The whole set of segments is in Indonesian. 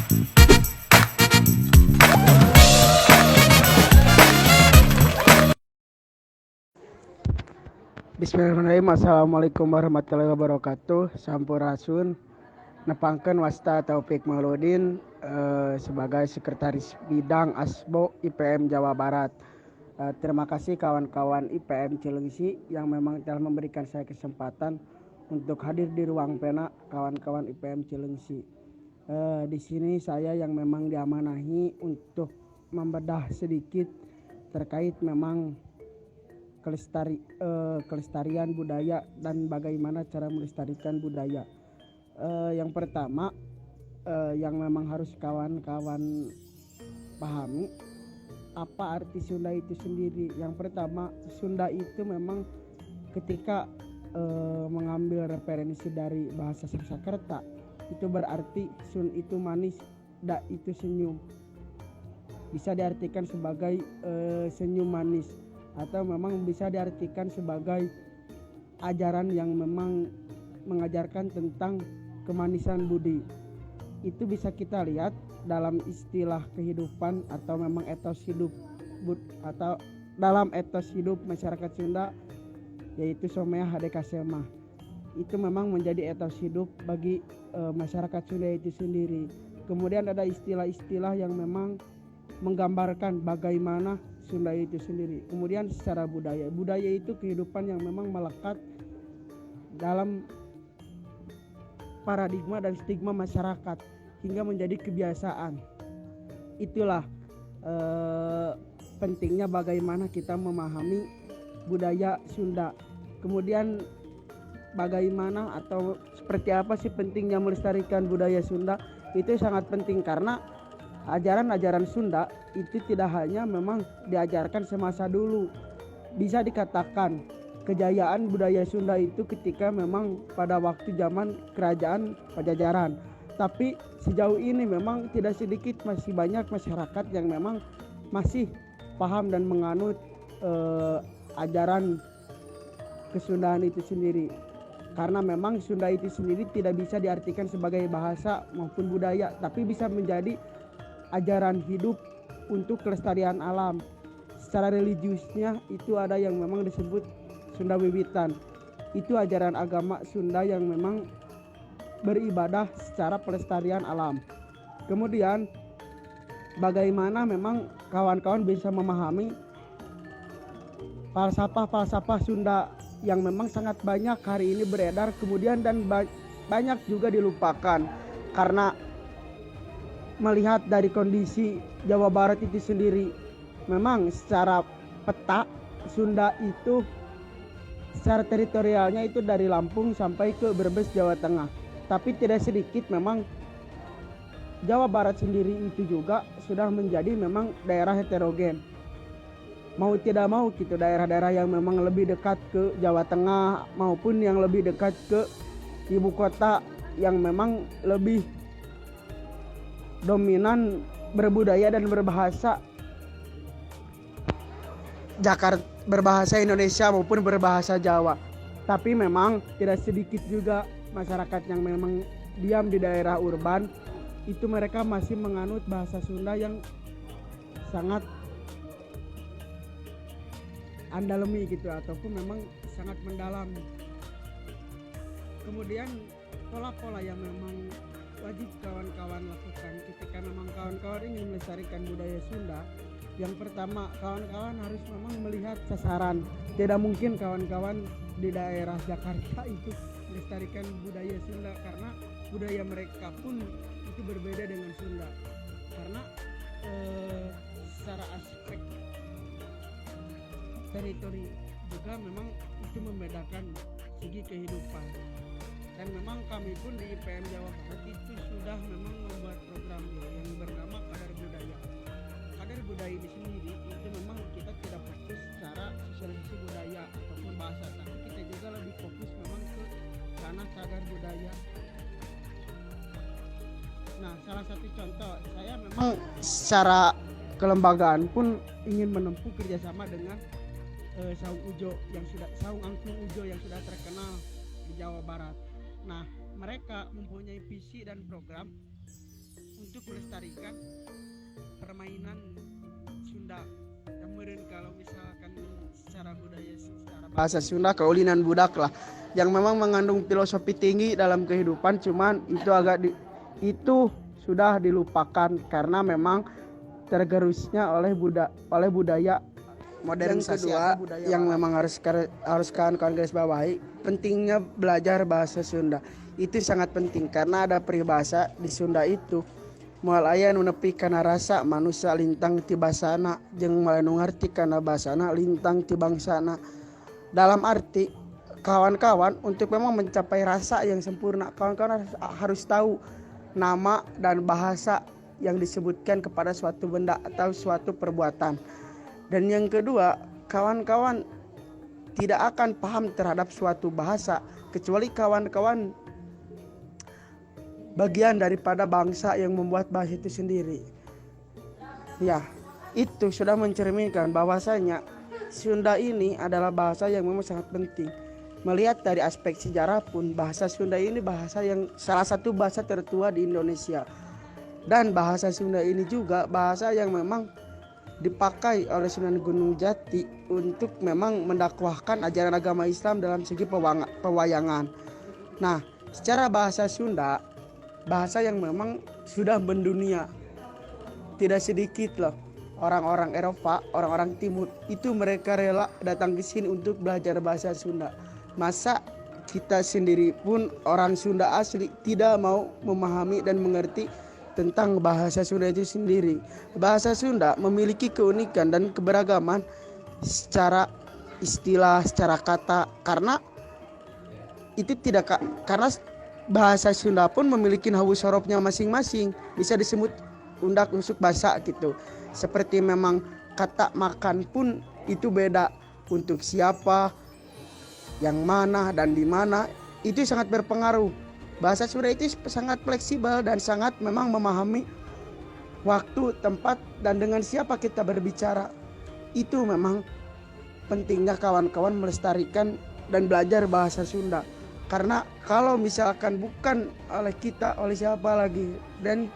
Bismillahirrahmanirrahim. Assalamualaikum warahmatullahi wabarakatuh. Sampurasun. Nepangkeun Wasta Taufik Mauludin sebagai Sekretaris Bidang Asbo IPM Jawa Barat. Terima kasih kawan-kawan IPM Cileungsi yang memang telah memberikan saya kesempatan untuk hadir di ruang pena kawan-kawan IPM Cileungsi. Di sini saya yang memang diamanahi untuk membedah sedikit terkait memang kelestarian budaya dan bagaimana cara melestarikan budaya. Yang pertama yang memang harus kawan-kawan pahami apa arti Sunda itu sendiri. Yang pertama, Sunda itu memang ketika mengambil referensi dari bahasa Sanskerta itu berarti sun itu manis, da itu senyum. Bisa diartikan sebagai senyum manis, atau memang bisa diartikan sebagai ajaran yang memang mengajarkan tentang kemanisan budi. Itu bisa kita lihat dalam istilah kehidupan atau memang etos hidup atau dalam etos hidup masyarakat Sunda, yaitu Somea Hadekasema. Itu memang menjadi etos hidup bagi masyarakat Sunda itu sendiri. Kemudian ada istilah-istilah yang memang menggambarkan bagaimana Sunda itu sendiri. Kemudian secara budaya itu kehidupan yang memang melekat dalam paradigma dan stigma masyarakat hingga menjadi kebiasaan. Itulah pentingnya bagaimana kita memahami budaya Sunda. Kemudian bagaimana atau seperti apa sih pentingnya melestarikan budaya Sunda, itu sangat penting karena ajaran-ajaran Sunda itu tidak hanya memang diajarkan semasa dulu. Bisa dikatakan kejayaan budaya Sunda itu ketika memang pada waktu zaman kerajaan Pajajaran. Tapi sejauh ini memang tidak sedikit masih banyak masyarakat yang memang masih paham dan menganut ajaran kesundaan itu sendiri. Karena memang Sunda itu sendiri tidak bisa diartikan sebagai bahasa maupun budaya, tapi bisa menjadi ajaran hidup untuk kelestarian alam. Secara religiusnya itu ada yang memang disebut Sunda Wiwitan. Itu ajaran agama Sunda yang memang beribadah secara pelestarian alam. Kemudian bagaimana memang kawan-kawan bisa memahami falsafah Sunda yang memang sangat banyak hari ini beredar kemudian dan banyak juga dilupakan karena melihat dari kondisi Jawa Barat itu sendiri. Memang secara peta Sunda itu secara teritorialnya itu dari Lampung sampai ke Brebes Jawa Tengah. Tapi tidak sedikit memang Jawa Barat sendiri itu juga sudah menjadi memang daerah heterogen. Mau tidak mau gitu, daerah-daerah yang memang lebih dekat ke Jawa Tengah maupun yang lebih dekat ke ibu kota yang memang lebih dominan berbudaya dan berbahasa berbahasa Indonesia maupun berbahasa Jawa. Tapi memang tidak sedikit juga masyarakat yang memang diam di daerah urban itu mereka masih menganut bahasa Sunda yang sangat andalemi gitu ataupun memang sangat mendalam. Kemudian pola-pola yang memang wajib kawan-kawan lakukan ketika memang kawan-kawan ingin melestarikan budaya Sunda. Yang pertama, kawan-kawan harus memang melihat sasaran. Tidak mungkin kawan-kawan di daerah Jakarta itu melestarikan budaya Sunda karena budaya mereka pun itu berbeda dengan Sunda. Karena secara aspek teritori juga memang itu membedakan segi kehidupan. Dan memang kami pun di IPM Jawa Barat itu sudah memang membuat program yang bernama Kadar Budaya. Kadar Budaya ini sendiri itu memang kita tidak fokus secara sosialisasi budaya ataupun bahasa, tapi kita juga lebih fokus memang ke ranah kadar budaya. Nah, salah satu contoh saya memang secara kelembagaan pun ingin menempuh kerjasama dengan Saung Angklung Ujo yang sudah terkenal di Jawa Barat. Nah, mereka mempunyai visi dan program untuk melestarikan permainan Sunda. Kemudian kalau misalkan secara budaya, secara bahasa Sunda, kaulinan budak lah, yang memang mengandung filosofi tinggi dalam kehidupan, cuman itu itu sudah dilupakan karena memang tergerusnya oleh budaya modernisasi. Yang kedua yang memang harus kawan-kawan garis bawahi, pentingnya belajar bahasa Sunda. Itu sangat penting karena ada peribahasa di Sunda itu, moal aya nu nepi kana rasa manusia lintang ti basana jeung moal nu ngarti kana basana lintang ti bangsana. Dalam arti kawan-kawan, untuk memang mencapai rasa yang sempurna, kawan-kawan harus tahu nama dan bahasa yang disebutkan kepada suatu benda atau suatu perbuatan. Dan yang kedua, kawan-kawan tidak akan paham terhadap suatu bahasa kecuali kawan-kawan bagian daripada bangsa yang membuat bahasa itu sendiri. Ya, itu sudah mencerminkan bahwasanya Sunda ini adalah bahasa yang memang sangat penting. Melihat dari aspek sejarah pun, bahasa Sunda ini bahasa yang salah satu bahasa tertua di Indonesia. Dan bahasa Sunda ini juga bahasa yang memang dipakai oleh Sunan Gunung Jati untuk memang mendakwahkan ajaran agama Islam dalam segi pewayangan. Nah, secara bahasa Sunda, bahasa yang memang sudah mendunia. Tidak sedikit loh orang-orang Eropa, orang-orang Timur itu mereka rela datang ke sini untuk belajar bahasa Sunda. Masa kita sendiri pun orang Sunda asli tidak mau memahami dan mengerti tentang bahasa Sunda itu sendiri. Bahasa Sunda memiliki keunikan dan keberagaman secara istilah, secara kata, karena bahasa Sunda pun memiliki hawu sorobnya masing-masing. Bisa disebut undak usuk basa gitu. Seperti memang kata makan pun itu beda untuk siapa, yang mana dan di mana, itu sangat berpengaruh. Bahasa Sunda itu sangat fleksibel dan sangat memang memahami waktu, tempat, dan dengan siapa kita berbicara. Itu memang pentingnya kawan-kawan melestarikan dan belajar bahasa Sunda. Karena kalau misalkan bukan oleh kita, oleh siapa lagi? Dan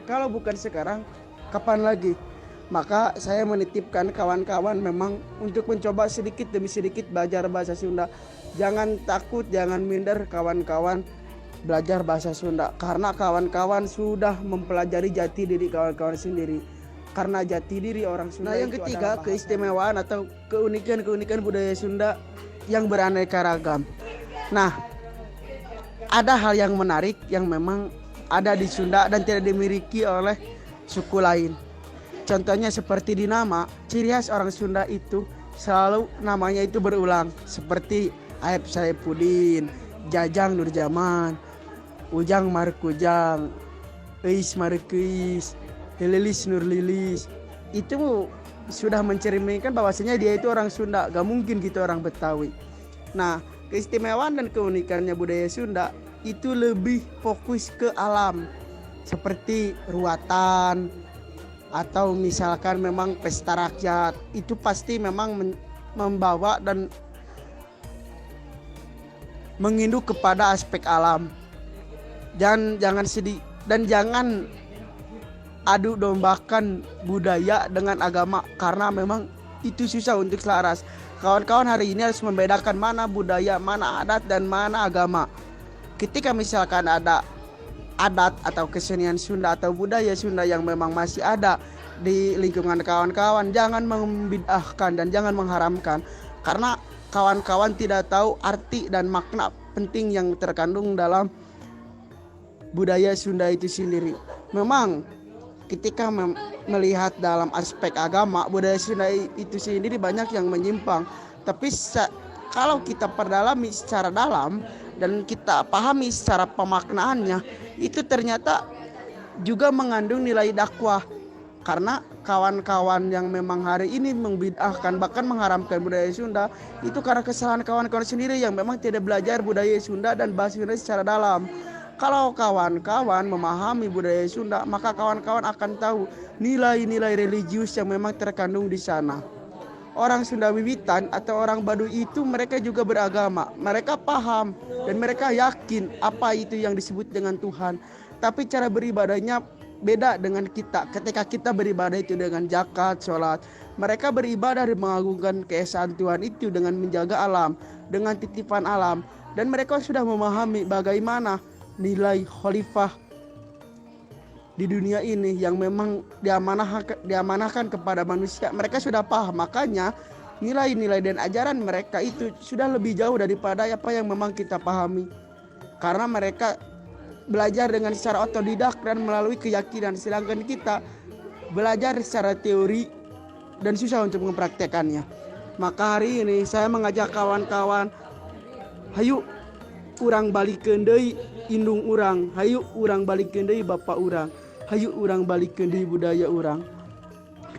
kalau bukan sekarang, kapan lagi? Maka saya menitipkan kawan-kawan memang untuk mencoba sedikit demi sedikit belajar bahasa Sunda. Jangan takut, jangan minder kawan-kawan belajar bahasa Sunda. Karena kawan-kawan sudah mempelajari jati diri kawan-kawan sendiri. Karena jati diri orang Sunda. Nah, yang ketiga, keistimewaan atau keunikan budaya Sunda yang beraneka ragam. Nah, ada hal yang menarik yang memang ada di Sunda dan tidak dimiliki oleh suku lain. Contohnya seperti di nama, ciri khas orang Sunda itu selalu namanya itu berulang. Seperti Aep Saifuddin, Jajang Nurjaman, Ujang Markujang, Eis Markuis, Lilis Nurlilis. Itu sudah mencerminkan bahwasanya dia itu orang Sunda, gak mungkin gitu orang Betawi. Nah, keistimewaan dan keunikannya budaya Sunda itu lebih fokus ke alam, seperti ruatan atau misalkan memang pesta rakyat. Itu pasti memang membawa dan menginduk kepada aspek alam. Jangan adu dombakan budaya dengan agama, karena memang itu susah untuk selaras. Kawan-kawan hari ini harus membedakan mana budaya, mana adat, dan mana agama. Ketika misalkan ada adat atau kesenian Sunda atau budaya Sunda yang memang masih ada di lingkungan kawan-kawan, jangan membid'ahkan dan jangan mengharamkan, karena kawan-kawan tidak tahu arti dan makna penting yang terkandung dalam budaya Sunda itu sendiri. Memang ketika melihat dalam aspek agama, budaya Sunda itu sendiri banyak yang menyimpang. Tapi kalau kita perdalami secara dalam dan kita pahami secara pemaknaannya, itu ternyata juga mengandung nilai dakwah. Karena kawan-kawan yang memang hari ini membid'ahkan bahkan mengharamkan budaya Sunda, itu karena kesalahan kawan-kawan sendiri yang memang tidak belajar budaya Sunda dan bahasa Sunda secara dalam. Kalau kawan-kawan memahami budaya Sunda, maka kawan-kawan akan tahu nilai-nilai religius yang memang terkandung di sana. Orang Sunda Wiwitan atau orang Baduy itu mereka juga beragama. Mereka paham dan mereka yakin apa itu yang disebut dengan Tuhan. Tapi cara beribadahnya beda dengan kita. Ketika kita beribadah itu dengan zakat, sholat, mereka beribadah dan mengagungkan keesaan Tuhan itu dengan menjaga alam, dengan titipan alam. Dan mereka sudah memahami bagaimana nilai khalifah di dunia ini yang memang diamanahkan kepada manusia. Mereka sudah paham, makanya nilai-nilai dan ajaran mereka itu sudah lebih jauh daripada apa yang memang kita pahami. Karena mereka belajar dengan secara otodidak dan melalui keyakinan, sedangkan kita belajar secara teori dan susah untuk mempraktekannya. Maka hari ini saya mengajak kawan-kawan, hayu urang balikeun deui indung urang, hayu urang balikeun deui bapa urang, hayu urang balikeun deui budaya urang.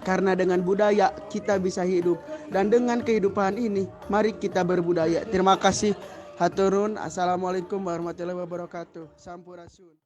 Karena dengan budaya kita bisa hidup, dan dengan kehidupan ini mari kita berbudaya. Terima kasih. Haturun. Assalamualaikum warahmatullahi wabarakatuh. Sampurasun.